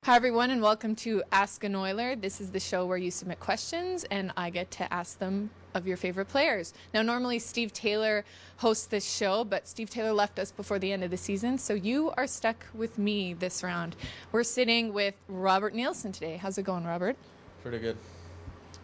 Hi, everyone, and welcome to Ask an Oiler. This is the show where you submit questions, and I get to ask them of your favorite players. Now, normally Steve Taylor hosts this show, but Steve Taylor left us before the end of the season, so you are stuck with me this round. We're sitting with Robert Nilsson today. How's it going, Robert? Pretty good.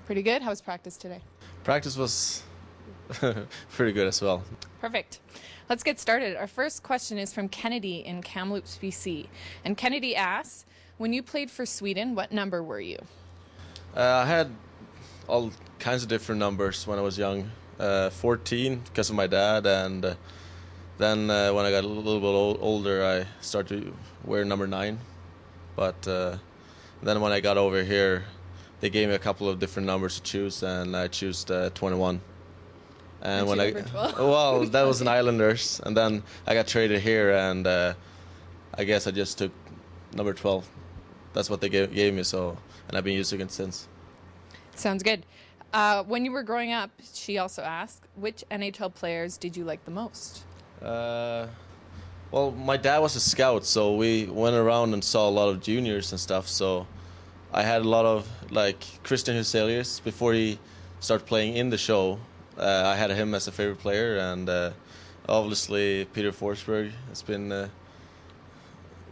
Pretty good? How was practice today? Practice was pretty good as well. Perfect. Let's get started. Our first question is from Kennedy in Kamloops, BC. And Kennedy asks, when you played for Sweden, what number were you? I had all kinds of different numbers when I was young. 14 because of my dad, and then when I got a little bit older, I started to wear number 9. But then when I got over here, they gave me a couple of different numbers to choose, and I chose 21. And when well, that was an Islanders, and then I got traded here, and I guess I just took number 12. That's what they gave me, so, and I've been using it since. Sounds good. When you were growing up, she also asked, which NHL players did you like the most? Well, my dad was a scout, so we went around and saw a lot of juniors and stuff, so I had a lot of, like, Christian Huselius before he started playing in the show. I had him as a favorite player, and obviously Peter Forsberg has been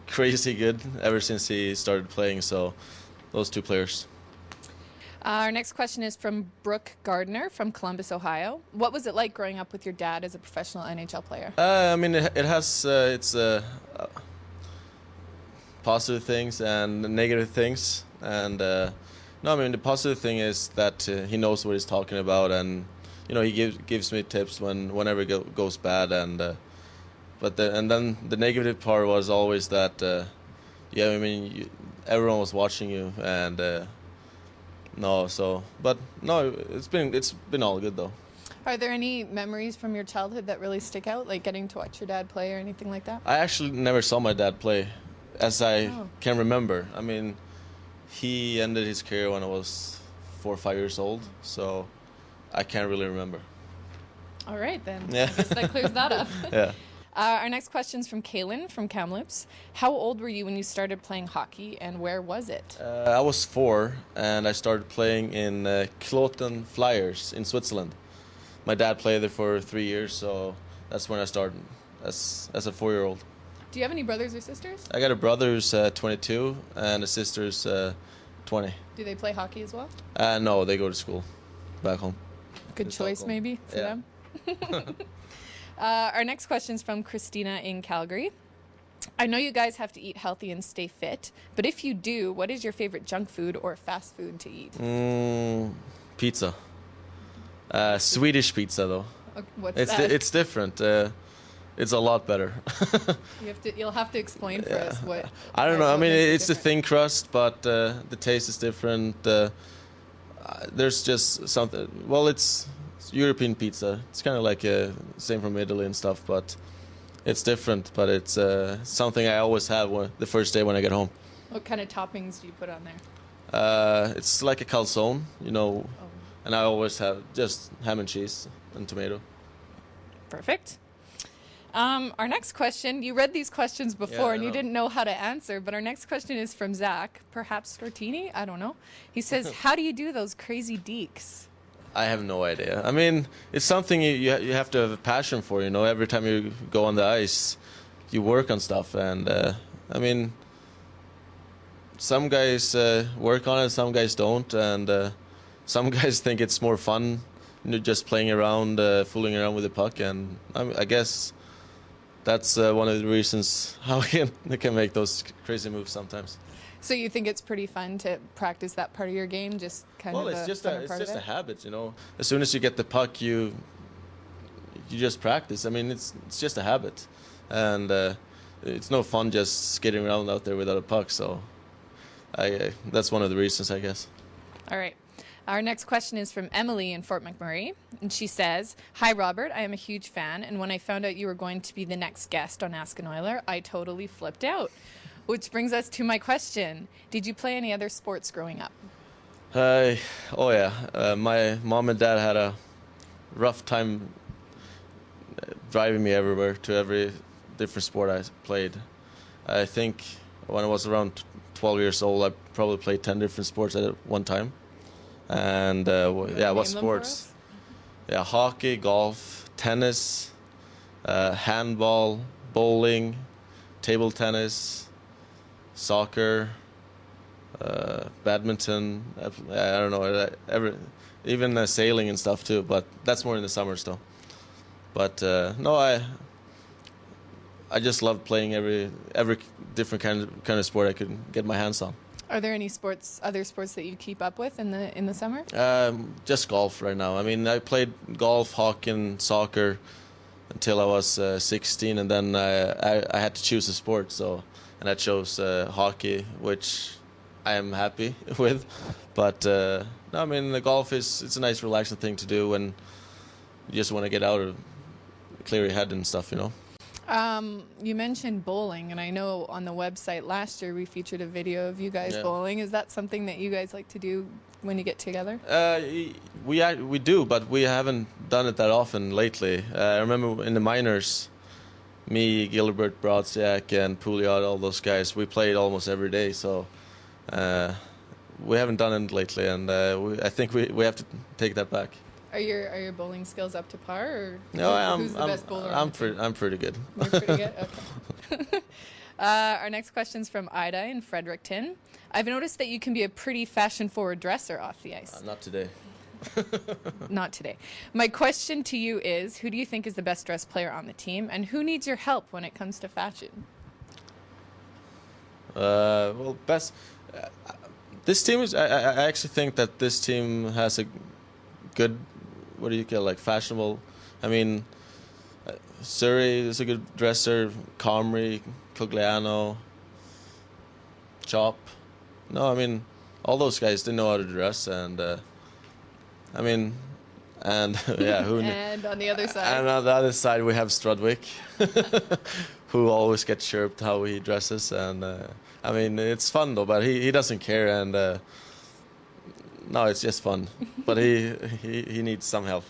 crazy good ever since he started playing, so those two players. Our next question is from Brooke Gardner from Columbus, Ohio. What was it like growing up with your dad as a professional NHL player? I mean, it has its positive things and negative things, and no, I mean, the positive thing is that he knows what he's talking about, and you know, he gives me tips whenever it goes bad, and and then the negative part was always that yeah, I mean, everyone was watching you, and but it's been all good though. Are there any memories from your childhood that really stick out, like getting to watch your dad play or anything like that? I actually never saw my dad play, as I can remember. I mean, he ended his career when I was 4 or 5 years old, so I can't really remember. All right, then. Yeah. I guess that clears that up. Yeah. Our next question is from Kaylin from Kamloops. How old were you when you started playing hockey, and where was it? I was 4, and I started playing in Kloten Flyers in Switzerland. My dad played there for 3 years, so that's when I started as a 4-year-old. Do you have any brothers or sisters? I got a brother who's 22, and a sister who's 20. Do they play hockey as well? No, they go to school back home. Good choice, maybe, for them. Our next question is from Christina in Calgary. I know you guys have to eat healthy and stay fit, but if you do, what is your favorite junk food or fast food to eat? Pizza. Swedish pizza, though. Okay, what's that? It's different. It's a lot better. You'll have to explain for us what. I don't know. I mean, it's a thin crust, but the taste is different. There's just something. Well, it's European pizza. It's kind of like same from Italy and stuff, but it's different. But it's something I always have the first day when I get home. What kind of toppings do you put on there? It's like a calzone, you know, and I always have just ham and cheese and tomato. Perfect. Our next question, you read these questions before and you didn't know how to answer, but our next question is from Zach, perhaps Stortini, I don't know. He says, how do you do those crazy deeks? I have no idea. I mean, it's something you have to have a passion for, you know. Every time you go on the ice, you work on stuff, and I mean, some guys work on it, some guys don't, and some guys think it's more fun, you know, just playing around, fooling around with the puck, and I guess that's one of the reasons how they can make those crazy moves sometimes. So you think it's pretty fun to practice that part of your game, just kind of it's just a habit, you know. As soon as you get the puck, you just practice. I mean, it's just a habit, and it's no fun just skating around out there without a puck. So that's one of the reasons, I guess. All right. Our next question is from Emily in Fort McMurray, and she says, "Hi, Robert. I am a huge fan, and when I found out you were going to be the next guest on Ask an Oiler, I totally flipped out." Which brings us to my question. Did you play any other sports growing up? Oh, yeah. My mom and dad had a rough time driving me everywhere to every different sport I played. I think when I was around 12 years old, I probably played 10 different sports at one time. And yeah, what sports? Yeah, hockey, golf, tennis, handball, bowling, table tennis, soccer, badminton. I don't know, even sailing and stuff too. But that's more in the summers though. But no, I just love playing every different kind of sport I could get my hands on. Are there any other sports that you keep up with in the summer? Just golf right now. I mean, I played golf, hockey, and soccer until I was 16, and then I had to choose a sport. And I chose hockey, which I am happy with. But no, I mean, the golf it's a nice, relaxing thing to do when you just want to get out of clear your head and stuff, you know. You mentioned bowling, and I know on the website last year we featured a video of you guys bowling. Is that something that you guys like to do when you get together? We do, but we haven't done it that often lately. I remember in the minors, me, Gilbert, Brodziak, and Pouliot, all those guys, we played almost every day. So we haven't done it lately, and I think we have to take that back. Are your bowling skills up to par? Or no, who's the best bowler? I'm pretty good. You're pretty good? Okay. Our next question's from Ida in Fredericton. I've noticed that you can be a pretty fashion-forward dresser off the ice. Not today. Not today. My question to you is, who do you think is the best dressed player on the team, and who needs your help when it comes to fashion? Well, best. This team is. I actually think that this team has a good. What do you call, like, fashionable? I mean, Surrey is a good dresser. Comrie, Cogliano, Chop. No, I mean, all those guys, they know how to dress, and I mean, and yeah, and on the other side. And on the other side, we have Strudwick, who always gets chirped how he dresses, and I mean, it's fun though, but he doesn't care, and no, it's just fun. But he needs some help.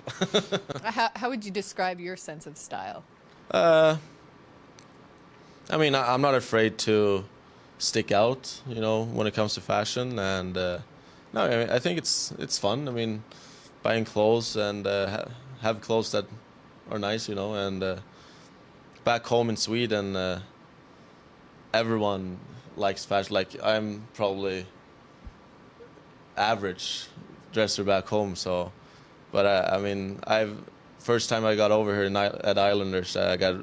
How would you describe your sense of style? I mean, I'm not afraid to stick out, you know, when it comes to fashion, and no, I mean, I think it's fun. I mean, buying clothes and have clothes that are nice, you know, and back home in Sweden, everyone likes fashion. Like, I'm probably average dresser back home, so, but I mean, first time I got over here at Islanders, I got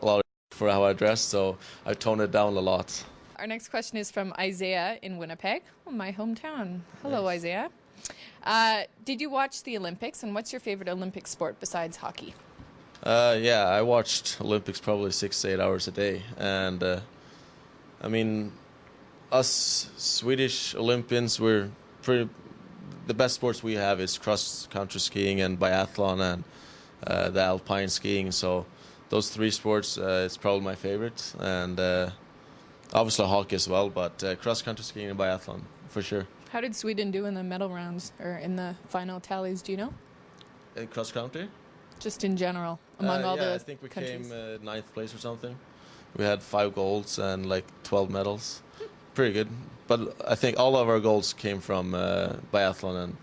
a lot of for how I dressed, so I toned it down a lot. Our next question is from Isaiah in Winnipeg, my hometown. Hello, nice. Isaiah. Did you watch the Olympics, and what's your favorite Olympic sport besides hockey? Yeah, I watched Olympics probably 6 to 8 hours a day, and I mean, us Swedish Olympians, the best sports we have is cross-country skiing and biathlon and the alpine skiing. So those three sports, it's probably my favorite, and obviously hockey as well, but cross-country skiing and biathlon for sure. How did Sweden do in the medal rounds or in the final tallies? Do you know? In cross-country? Just in general, among all the I think we countries. came 9th place or something. We had 5 golds and like 12 medals. Pretty good. But I think all of our goals came from biathlon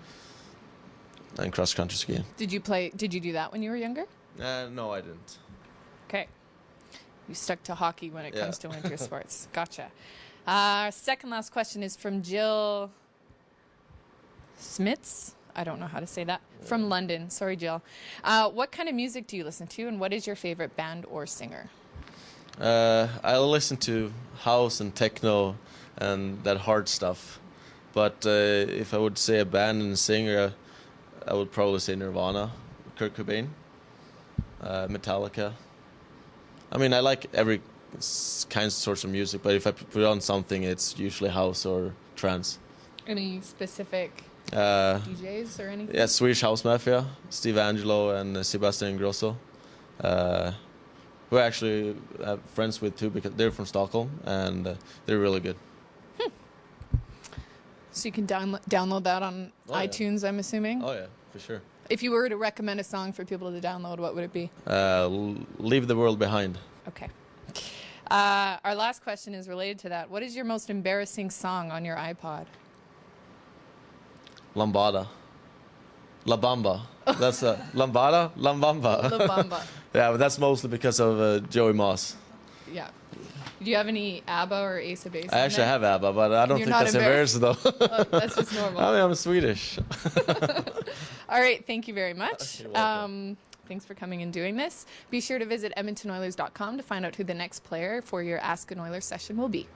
and cross-country skiing. Did you do that when you were younger? No, I didn't. Okay. You stuck to hockey when it comes to winter sports. Gotcha. Second last question is from Jill Smits. I don't know how to say that. From London. Sorry, Jill. What kind of music do you listen to, and what is your favorite band or singer? I listen to house and techno and that hard stuff. But if I would say a band and a singer, I would probably say Nirvana, Kurt Cobain, Metallica. I mean, I like every kind of sorts of music, but if I put on something, it's usually house or trance. Any specific DJs or anything? Yeah, Swedish House Mafia, Steve Angelo and Sebastian Ingrosso. Who I actually have friends with too, because they're from Stockholm, and they're really good. So you can download that on iTunes, I'm assuming? Oh, yeah, for sure. If you were to recommend a song for people to download, what would it be? Leave the World Behind. Okay. Our last question is related to that. What is your most embarrassing song on your iPod? Lambada. La Bamba. That's Lambada? Lambamba. La Bamba. Yeah, but that's mostly because of Joey Moss. Yeah. Do you have any ABBA or Ace of Base? I actually have ABBA, but I don't You're think not that's embarrassing though. Oh, that's just normal. I mean, I'm Swedish. All right, thank you very much. You're welcome. Thanks for coming and doing this. Be sure to visit EdmontonOilers.com to find out who the next player for your Ask an Oilers session will be.